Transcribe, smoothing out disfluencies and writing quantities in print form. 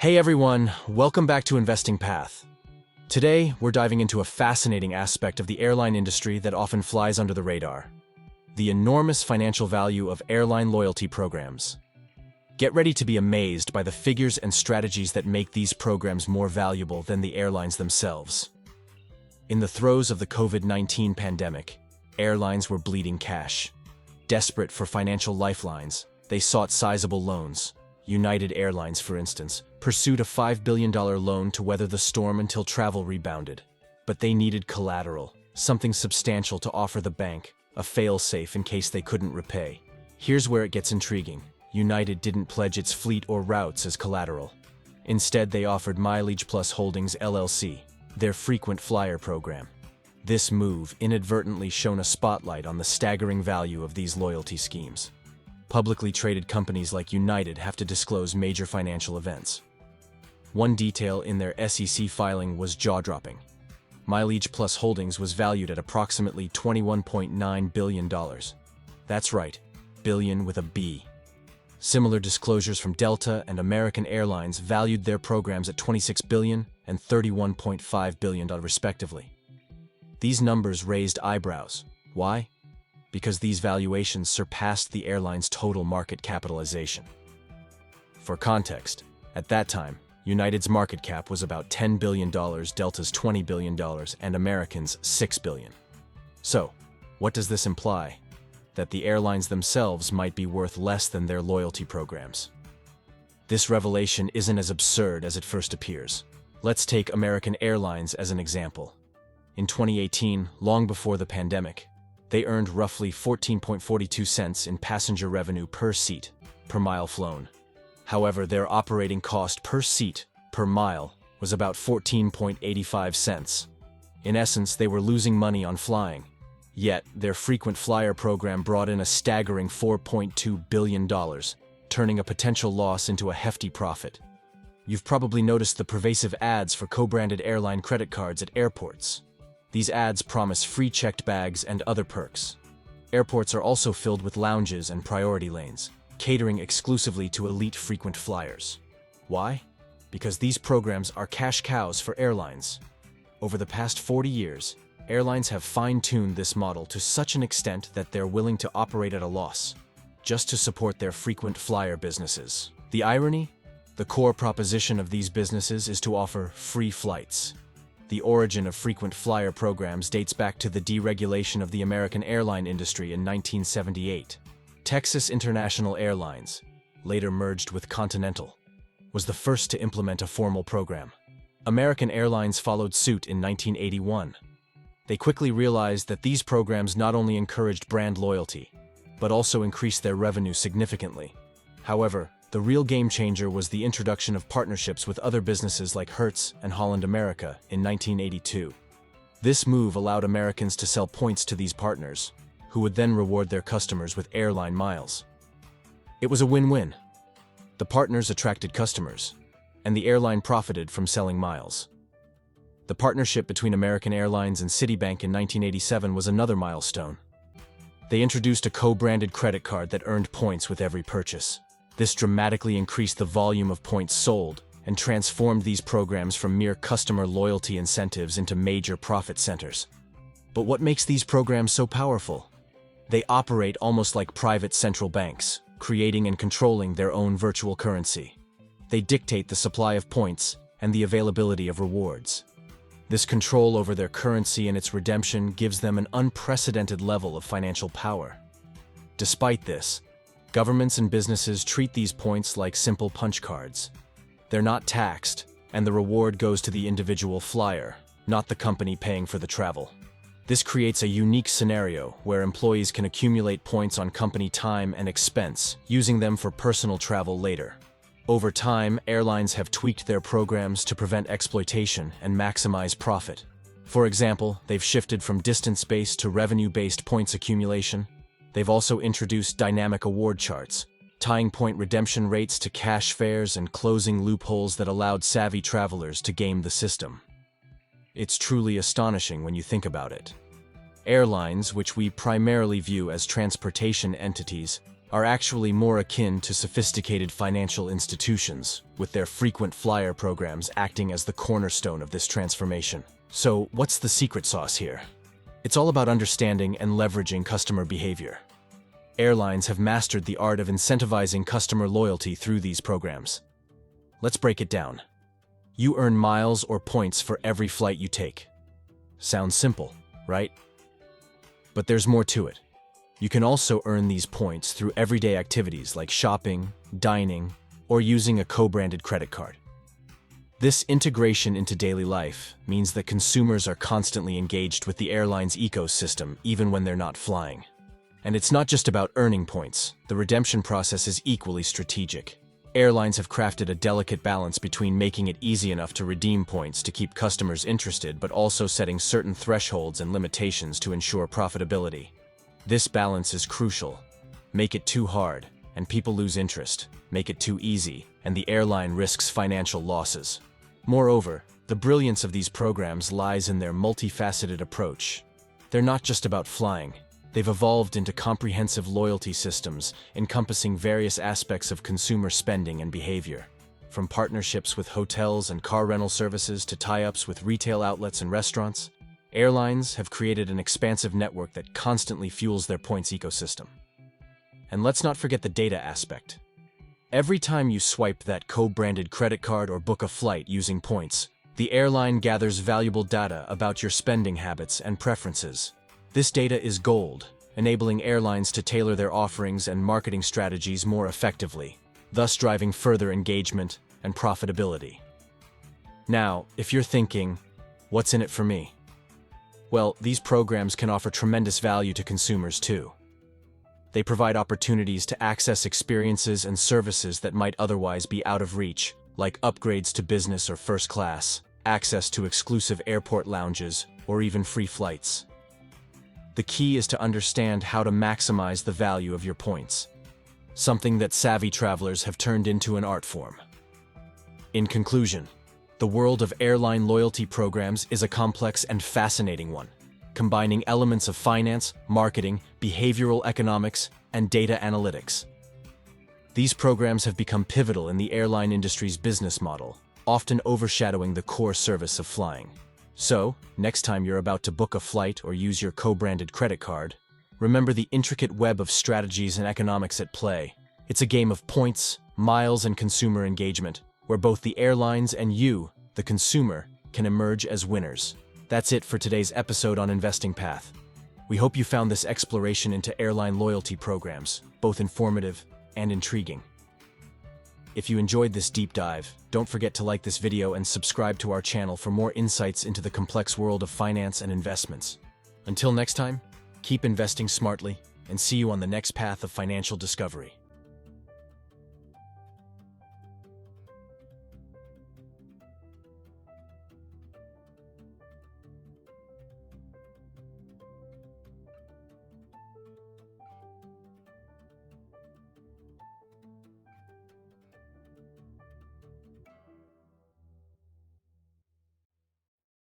Hey everyone, welcome back to Investing Path. Today, we're diving into a fascinating aspect of the airline industry that often flies under the radar: the enormous financial value of airline loyalty programs. Get ready to be amazed by the figures and strategies that make these programs more valuable than the airlines themselves. In the throes of the COVID-19 pandemic, airlines were bleeding cash. Desperate for financial lifelines, they sought sizable loans. United Airlines, for instance, pursued a $5 billion loan to weather the storm until travel rebounded. But they needed collateral, something substantial to offer the bank, a fail-safe in case they couldn't repay. Here's where it gets intriguing. United didn't pledge its fleet or routes as collateral. Instead, they offered Mileage Plus Holdings LLC, their frequent flyer program. This move inadvertently shone a spotlight on the staggering value of these loyalty schemes. Publicly traded companies like United have to disclose major financial events. One detail in their SEC filing was jaw-dropping. Mileage Plus Holdings was valued at approximately $21.9 billion. That's right, billion with a B. Similar disclosures from Delta and American Airlines valued their programs at $26 billion and $31.5 billion respectively. These numbers raised eyebrows. Why? Because these valuations surpassed the airline's total market capitalization. For context, at that time, United's market cap was about $10 billion, Delta's $20 billion, and American's $6 billion. So, what does this imply? That the airlines themselves might be worth less than their loyalty programs. This revelation isn't as absurd as it first appears. Let's take American Airlines as an example. In 2018, long before the pandemic, they earned roughly 14.42 cents in passenger revenue per seat, per mile flown. However, their operating cost per seat, per mile, was about 14.85 cents. In essence, they were losing money on flying. Yet, their frequent flyer program brought in a staggering $4.2 billion, turning a potential loss into a hefty profit. You've probably noticed the pervasive ads for co-branded airline credit cards at airports. These ads promise free checked bags and other perks. Airports are also filled with lounges and priority lanes, catering exclusively to elite frequent flyers. Why? Because these programs are cash cows for airlines. Over the past 40 years, airlines have fine-tuned this model to such an extent that they're willing to operate at a loss, just to support their frequent flyer businesses. The irony? The core proposition of these businesses is to offer free flights. The origin of frequent flyer programs dates back to the deregulation of the American airline industry in 1978. Texas International Airlines, later merged with Continental, was the first to implement a formal program. American Airlines followed suit in 1981. They quickly realized that these programs not only encouraged brand loyalty, but also increased their revenue significantly. However, the real game changer was the introduction of partnerships with other businesses like Hertz and Holland America in 1982. This move allowed Americans to sell points to these partners, who would then reward their customers with airline miles. It was a win-win. The partners attracted customers, and the airline profited from selling miles. The partnership between American Airlines and Citibank in 1987 was another milestone. They introduced a co-branded credit card that earned points with every purchase. This dramatically increased the volume of points sold and transformed these programs from mere customer loyalty incentives into major profit centers. But what makes these programs so powerful? They operate almost like private central banks, creating and controlling their own virtual currency. They dictate the supply of points and the availability of rewards. This control over their currency and its redemption gives them an unprecedented level of financial power. Despite this, governments and businesses treat these points like simple punch cards. They're not taxed, and the reward goes to the individual flyer, not the company paying for the travel. This creates a unique scenario where employees can accumulate points on company time and expense, using them for personal travel later. Over time, airlines have tweaked their programs to prevent exploitation and maximize profit. For example, they've shifted from distance-based to revenue-based points accumulation. They've also introduced dynamic award charts, tying point redemption rates to cash fares and closing loopholes that allowed savvy travelers to game the system. It's truly astonishing when you think about it. Airlines, which we primarily view as transportation entities, are actually more akin to sophisticated financial institutions, with their frequent flyer programs acting as the cornerstone of this transformation. So, what's the secret sauce here? It's all about understanding and leveraging customer behavior. Airlines have mastered the art of incentivizing customer loyalty through these programs. Let's break it down. You earn miles or points for every flight you take. Sounds simple, right? But there's more to it. You can also earn these points through everyday activities like shopping, dining, or using a co-branded credit card. This integration into daily life means that consumers are constantly engaged with the airline's ecosystem even when they're not flying. And it's not just about earning points. The redemption process is equally strategic. Airlines have crafted a delicate balance between making it easy enough to redeem points to keep customers interested, but also setting certain thresholds and limitations to ensure profitability. This balance is crucial. Make it too hard, and people lose interest. Make it too easy, and the airline risks financial losses. Moreover, the brilliance of these programs lies in their multifaceted approach. They're not just about flying. They've evolved into comprehensive loyalty systems encompassing various aspects of consumer spending and behavior. From partnerships with hotels and car rental services to tie-ups with retail outlets and restaurants, airlines have created an expansive network that constantly fuels their points ecosystem. And let's not forget the data aspect. Every time you swipe that co-branded credit card or book a flight using points, the airline gathers valuable data about your spending habits and preferences. This data is gold, enabling airlines to tailor their offerings and marketing strategies more effectively, thus driving further engagement and profitability. Now, if you're thinking, what's in it for me? Well, these programs can offer tremendous value to consumers too. They provide opportunities to access experiences and services that might otherwise be out of reach, like upgrades to business or first class, access to exclusive airport lounges, or even free flights. The key is to understand how to maximize the value of your points, something that savvy travelers have turned into an art form. In conclusion, the world of airline loyalty programs is a complex and fascinating one, combining elements of finance, marketing, behavioral economics, and data analytics. These programs have become pivotal in the airline industry's business model, often overshadowing the core service of flying. So, next time you're about to book a flight or use your co-branded credit card, remember the intricate web of strategies and economics at play. It's a game of points, miles, and consumer engagement, where both the airlines and you, the consumer, can emerge as winners. That's it for today's episode on Investing Path. We hope you found this exploration into airline loyalty programs both informative and intriguing. If you enjoyed this deep dive, don't forget to like this video and subscribe to our channel for more insights into the complex world of finance and investments. Until next time, keep investing smartly and see you on the next path of financial discovery.